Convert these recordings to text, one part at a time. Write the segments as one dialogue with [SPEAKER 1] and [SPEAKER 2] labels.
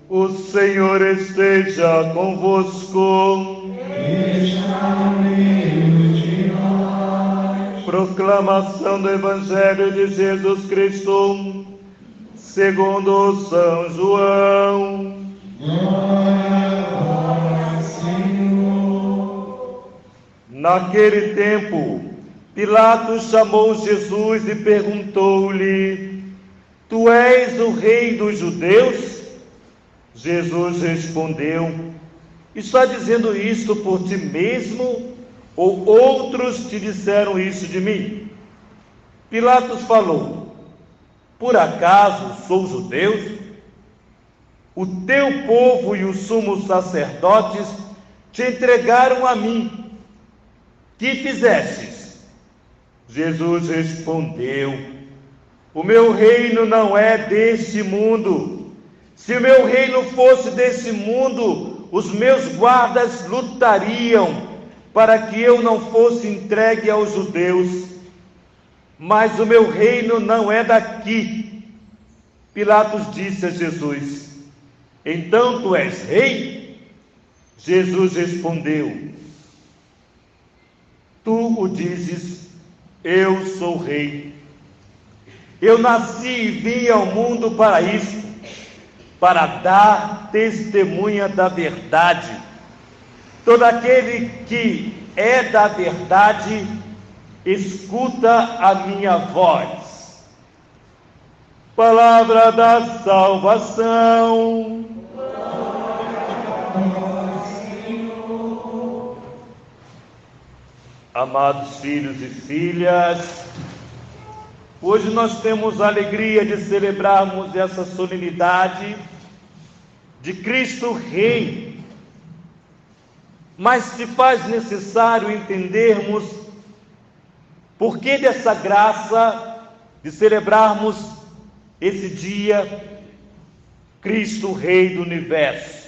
[SPEAKER 1] O Senhor esteja convosco.
[SPEAKER 2] Está no meio de nós.
[SPEAKER 1] Proclamação do Evangelho de Jesus Cristo, segundo São João.
[SPEAKER 2] Glória a vós, Senhor.
[SPEAKER 1] Naquele tempo, Pilatos chamou Jesus e perguntou-lhe: Tu és o rei dos judeus? Jesus respondeu: Está dizendo isto por ti mesmo, ou outros te disseram isso de mim? Pilatos falou: Por acaso sou judeu? O teu povo e os sumos sacerdotes te entregaram a mim. Que fizestes? Jesus respondeu: O meu reino não é deste mundo. Se o meu reino fosse desse mundo, os meus guardas lutariam para que eu não fosse entregue aos judeus. Mas o meu reino não é daqui. Pilatos disse a Jesus: Então tu és rei? Jesus respondeu: Tu o dizes, eu sou rei. Eu nasci e vim ao mundo para isto, para dar testemunha da verdade. Todo aquele que é da verdade, escuta a minha voz. Palavra da salvação. Amados filhos e filhas, hoje nós temos a alegria de celebrarmos essa solenidade de Cristo Rei, mas se faz necessário entendermos por que dessa graça de celebrarmos esse dia, Cristo Rei do Universo.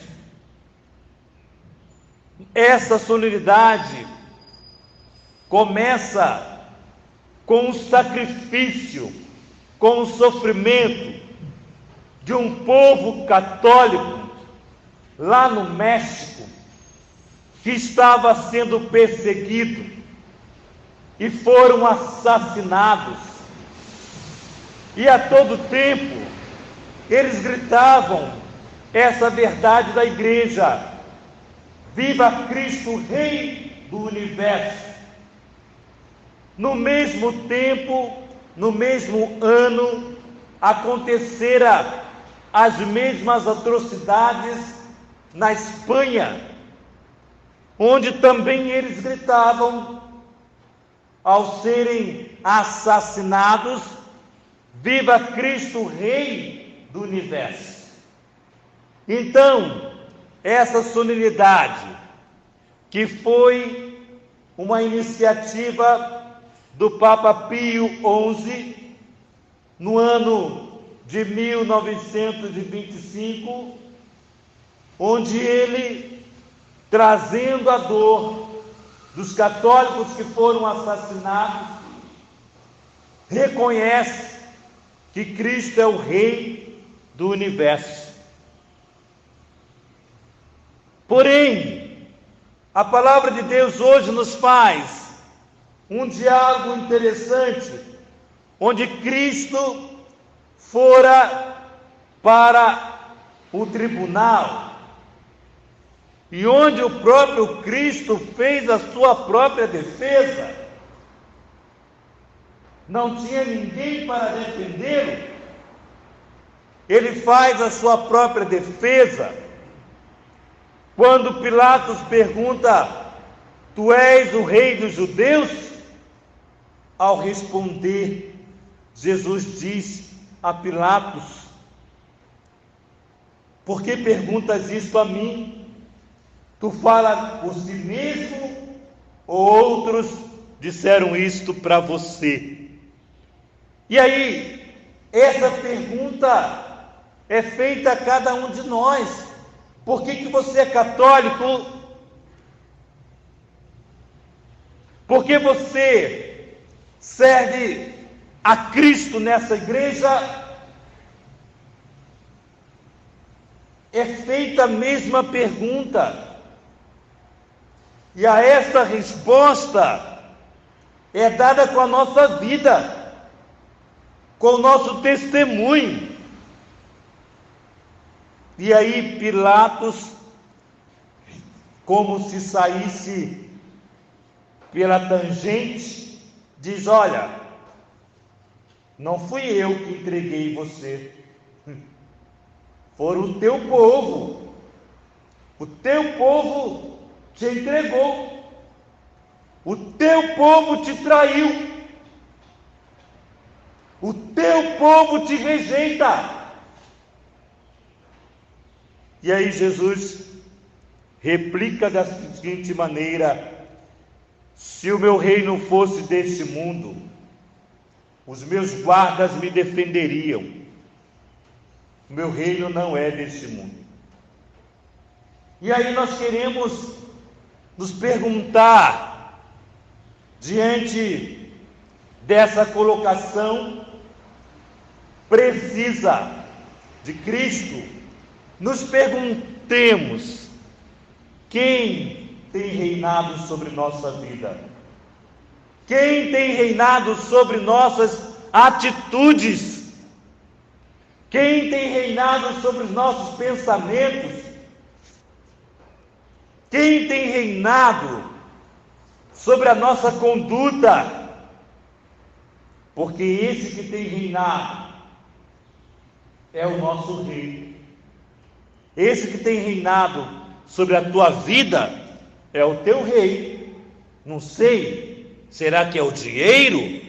[SPEAKER 1] Essa solenidade começa com o sacrifício, com o sofrimento de um povo católico lá no México, que estava sendo perseguido e foram assassinados. E a todo tempo eles gritavam essa verdade da igreja: Viva Cristo, Rei do Universo! No mesmo tempo, no mesmo ano, aconteceram as mesmas atrocidades na Espanha, onde também eles gritavam, ao serem assassinados: Viva Cristo, Rei do Universo! Então, essa solenidade, que foi uma iniciativa do Papa Pio XI, no ano de 1925, onde ele, trazendo a dor dos católicos que foram assassinados, reconhece que Cristo é o Rei do Universo. Porém, a palavra de Deus hoje nos faz um diálogo interessante, onde Cristo fora para o tribunal e onde o próprio Cristo fez a sua própria defesa. Não tinha ninguém para defendê-lo. Ele faz a sua própria defesa. Quando Pilatos pergunta: Tu és o rei dos judeus? Ao responder, Jesus diz a Pilatos: Por que perguntas isso a mim? Tu fala por si mesmo, ou outros disseram isto para você? E aí, essa pergunta é feita a cada um de nós. Por que você é católico? Por que você serve a Cristo nessa igreja? É feita a mesma pergunta. E a essa resposta é dada com a nossa vida, com o nosso testemunho. E aí Pilatos, como se saísse pela tangente, diz: olha, não fui eu que entreguei você, foram o teu povo te entregou, o teu povo te traiu, o teu povo te rejeita. E aí Jesus replica da seguinte maneira: se o meu reino fosse deste mundo, os meus guardas me defenderiam. O meu reino não é deste mundo. E aí nós queremos nos perguntar, diante dessa colocação precisa de Cristo, nos perguntemos: quem tem reinado sobre nossa vida? Quem tem reinado sobre nossas atitudes? Quem tem reinado sobre os nossos pensamentos? Quem tem reinado sobre a nossa conduta? Porque esse que tem reinado é o nosso rei. Esse que tem reinado sobre a tua vida é o teu rei. Não sei, será que é o dinheiro?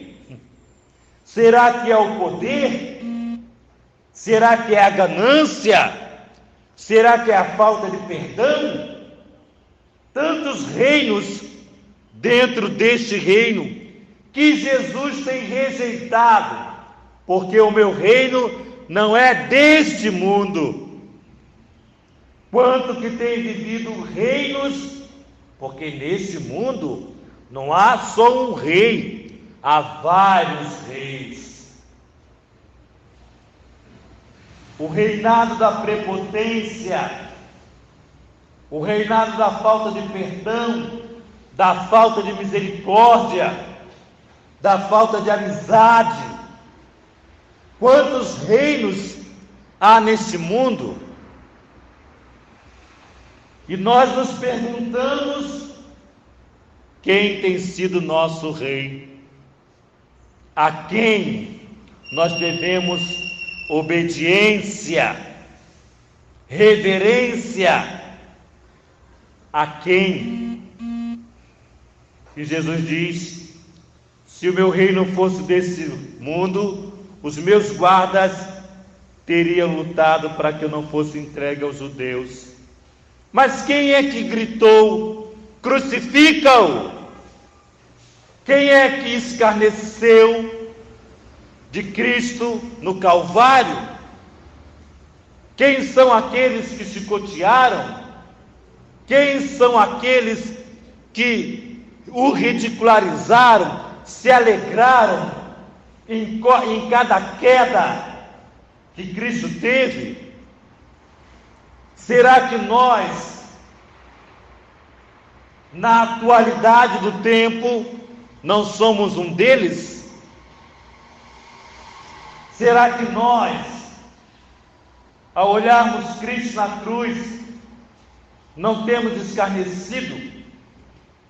[SPEAKER 1] Será que é o poder? Será que é a ganância? Será que é a falta de perdão? Tantos reinos dentro deste reino que Jesus tem rejeitado, porque o meu reino não é deste mundo. Quanto que tem vivido reinos, porque neste mundo não há só um rei, há vários reis. O reinado da prepotência, o reinado da falta de perdão, da falta de misericórdia, da falta de amizade. Quantos reinos há neste mundo? E nós nos perguntamos: quem tem sido nosso rei? A quem nós devemos obediência, reverência? A quem? E Jesus diz: se o meu reino fosse desse mundo, os meus guardas teriam lutado para que eu não fosse entregue aos judeus. Mas quem é que gritou: crucifica-o? Quem é que escarneceu de Cristo no Calvário? Quem são aqueles que chicotearam? Quem são aqueles que o ridicularizaram, se alegraram em cada queda que Cristo teve? Será que nós, na atualidade do tempo, não somos um deles? Será que nós, ao olharmos Cristo na cruz, não temos escarnecido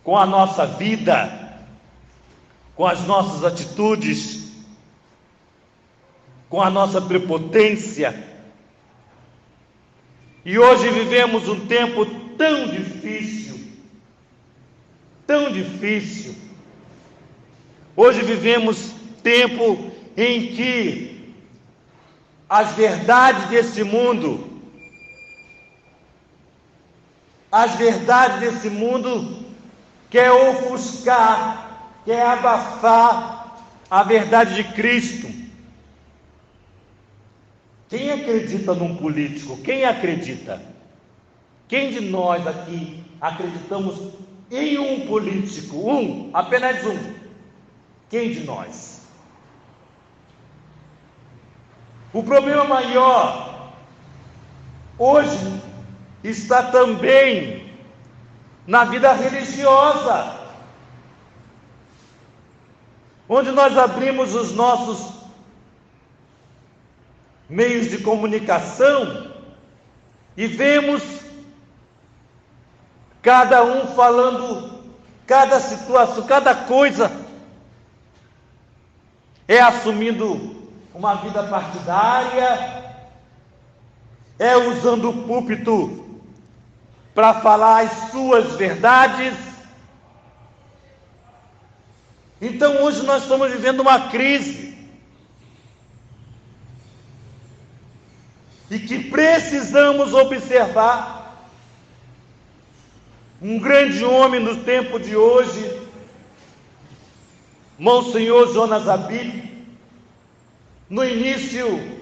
[SPEAKER 1] com a nossa vida, com as nossas atitudes, com a nossa prepotência? E hoje vivemos um tempo tão difícil, tão difícil. Hoje vivemos tempo em que as verdades desse mundo, quer ofuscar, quer abafar a verdade de Cristo. Quem acredita num político? Quem acredita? Quem de nós aqui acreditamos em um político? Um, apenas um. Quem de nós? O problema maior hoje está também na vida religiosa, onde nós abrimos os nossos meios de comunicação e vemos cada um falando cada situação, cada coisa, assumindo uma vida partidária, usando o púlpito para falar as suas verdades. Então hoje nós estamos vivendo uma crise e que precisamos observar. Um grande homem no tempo de hoje, Monsenhor Jonas Abib, no início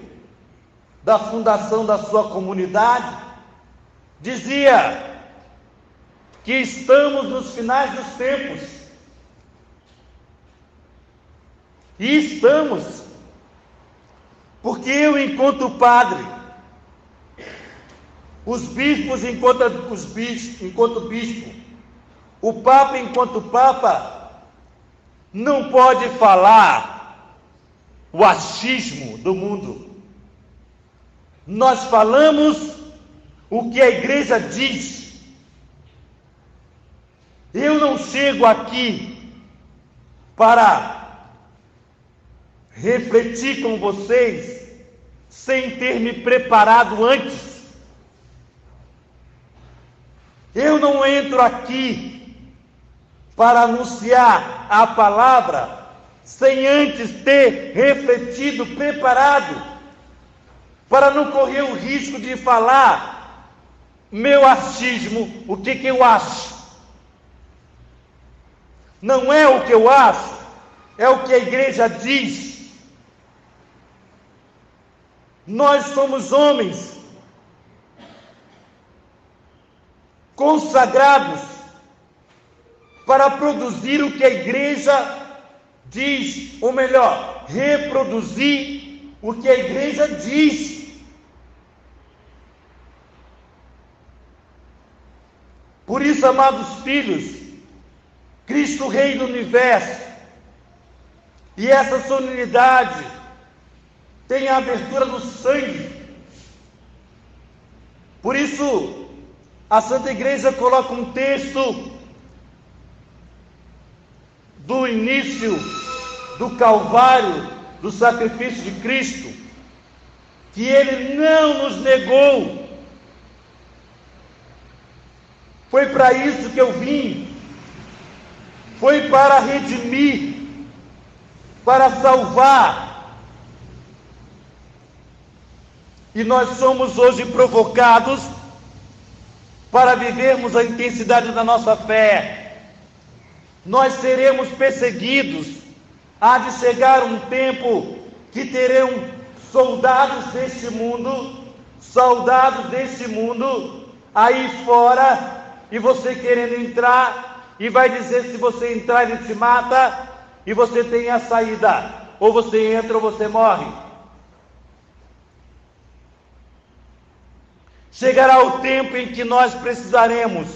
[SPEAKER 1] da fundação da sua comunidade, dizia que estamos nos finais dos tempos. E estamos, porque eu, enquanto padre, os bispos enquanto bispo, o Papa enquanto Papa, não pode falar o achismo do mundo. Nós falamos o que a igreja diz. Eu não chego aqui para refletir com vocês sem ter me preparado antes. Eu não entro aqui para anunciar a palavra sem antes ter refletido, preparado, para não correr o risco de falar meu achismo, o que eu acho. Não é o que eu acho, é o que a igreja diz. Nós somos homens consagrados para produzir o que a igreja diz, ou melhor, reproduzir o que a igreja diz. Por isso, amados filhos, Cristo Rei do Universo, e essa solenidade tem a abertura do sangue. Por isso, a Santa Igreja coloca um texto do início do Calvário, do sacrifício de Cristo, que Ele não nos negou. Foi para isso que eu vim, foi para redimir, para salvar. E nós somos hoje provocados para vivermos a intensidade da nossa fé. Nós seremos perseguidos. Há de chegar um tempo que terão soldados deste mundo aí fora, e você querendo entrar, e vai dizer: se você entrar ele te mata, e você tem a saída, ou você entra ou você morre. Chegará o tempo em que nós precisaremos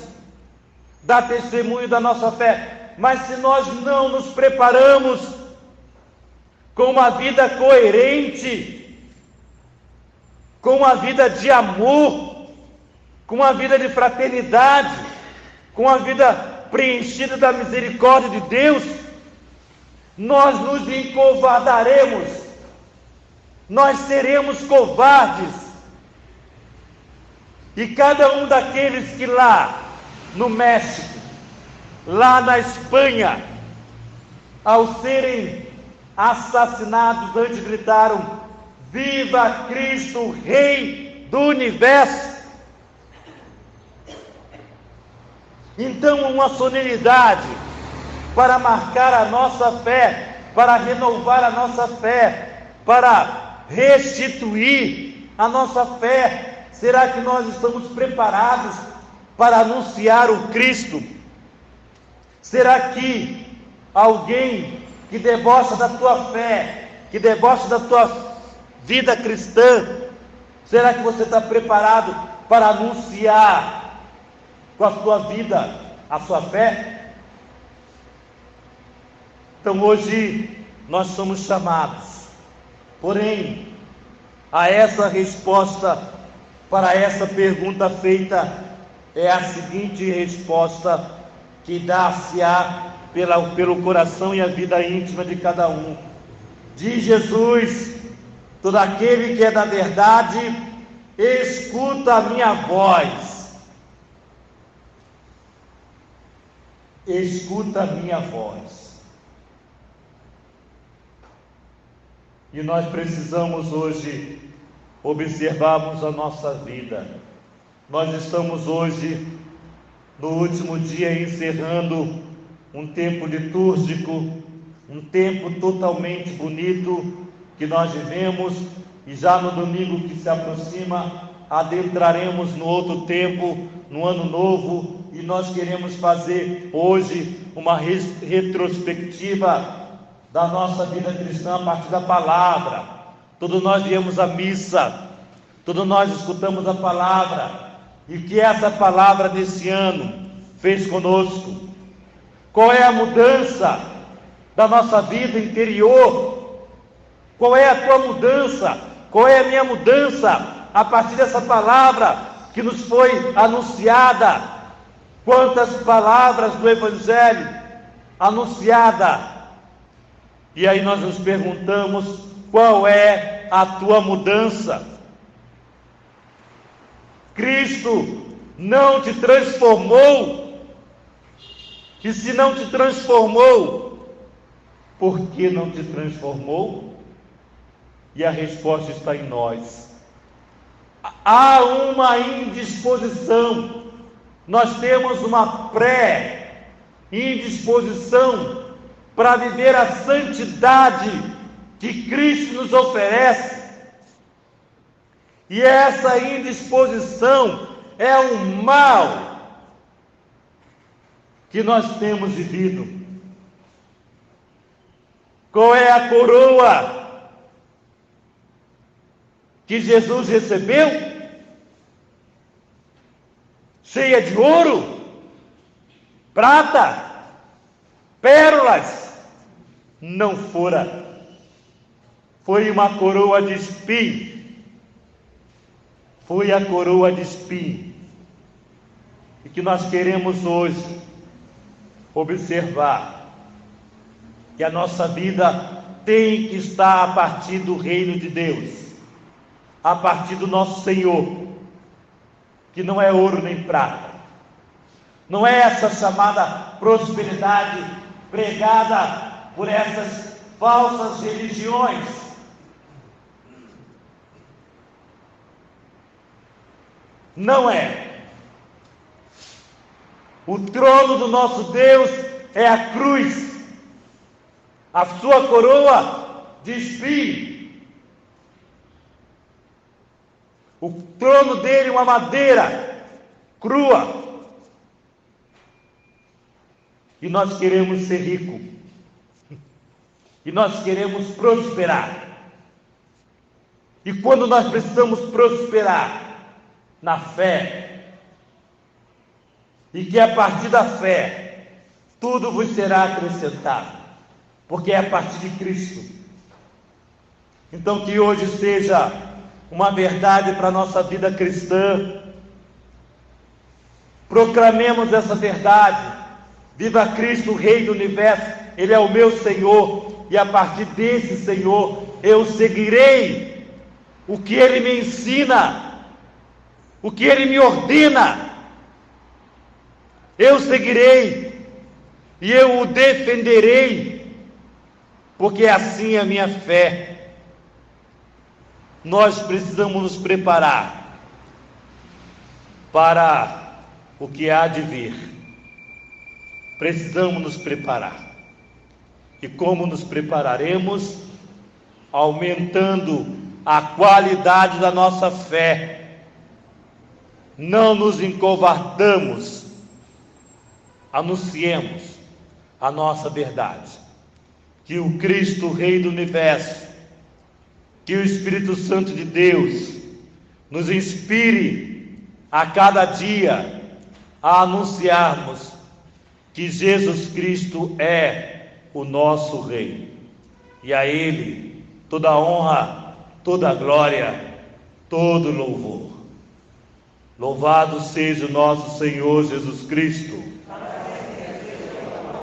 [SPEAKER 1] dar testemunho da nossa fé, mas se nós não nos preparamos com uma vida coerente, com uma vida de amor, com uma vida de fraternidade, com uma vida preenchida da misericórdia de Deus, nós nos encovardaremos, nós seremos covardes. E cada um daqueles que lá no México, lá na Espanha, ao serem assassinados, antes gritaram: viva Cristo, Rei do Universo. Então, uma solenidade para marcar a nossa fé, para renovar a nossa fé, para restituir a nossa fé? Será que nós estamos preparados para anunciar o Cristo? Será que alguém que debocha da tua fé, que debocha da tua vida cristã, será que você está preparado para anunciar com a sua vida a sua fé? Então hoje nós somos chamados, porém, a essa resposta para essa pergunta feita é a seguinte resposta que dá-se-á pelo coração e a vida íntima de cada um. Diz Jesus: todo aquele que é da verdade, escuta a minha voz. Escuta a minha voz. E nós precisamos hoje observarmos a nossa vida. Nós estamos hoje, no último dia, encerrando um tempo litúrgico, um tempo totalmente bonito que nós vivemos, e já no domingo que se aproxima, adentraremos no outro tempo, no ano novo, e nós queremos fazer hoje uma retrospectiva da nossa vida cristã a partir da palavra. Todos nós viemos à missa, todos nós escutamos a palavra, e o que essa palavra desse ano fez conosco? Qual é a mudança da nossa vida interior? Qual é a tua mudança? Qual é a minha mudança a partir dessa palavra que nos foi anunciada? Quantas palavras do Evangelho anunciada? E aí nós nos perguntamos: qual é a tua mudança? Cristo não te transformou? E se não te transformou, por que não te transformou? E a resposta está em nós. Há uma indisposição. Nós temos uma pré-indisposição para viver a santidade que Cristo nos oferece. E essa indisposição é um mal que nós temos vivido. Qual é a coroa que Jesus recebeu? Cheia de ouro, prata, pérolas? Não fora. Foi uma coroa de espinho. Foi a coroa de espinho. E que nós queremos hoje observar que a nossa vida tem que estar a partir do reino de Deus, a partir do nosso Senhor, que não é ouro nem prata, não é essa chamada prosperidade pregada por essas falsas religiões. Não é. O trono do nosso Deus é a cruz, a sua coroa de espinho. O trono dele é uma madeira crua. E nós queremos ser ricos. E nós queremos prosperar. E quando nós precisamos prosperar na fé, e que a partir da fé tudo vos será acrescentado, porque é a partir de Cristo. Então que hoje seja uma verdade para a nossa vida cristã. Proclamemos essa verdade. Viva Cristo, Rei do Universo. Ele é o meu Senhor, e a partir desse Senhor eu seguirei o que Ele me ensina, o que Ele me ordena. Eu seguirei e eu o defenderei, porque assim é a minha fé. Nós precisamos nos preparar para o que há de vir. Precisamos nos preparar. E como nos prepararemos? Aumentando a qualidade da nossa fé. Não nos encovardamos, anunciemos a nossa verdade. Que o Cristo, Rei do Universo, que o Espírito Santo de Deus nos inspire a cada dia a anunciarmos que Jesus Cristo é o nosso Rei, e a Ele toda a honra, toda a glória, todo o louvor. Louvado seja o nosso Senhor Jesus Cristo,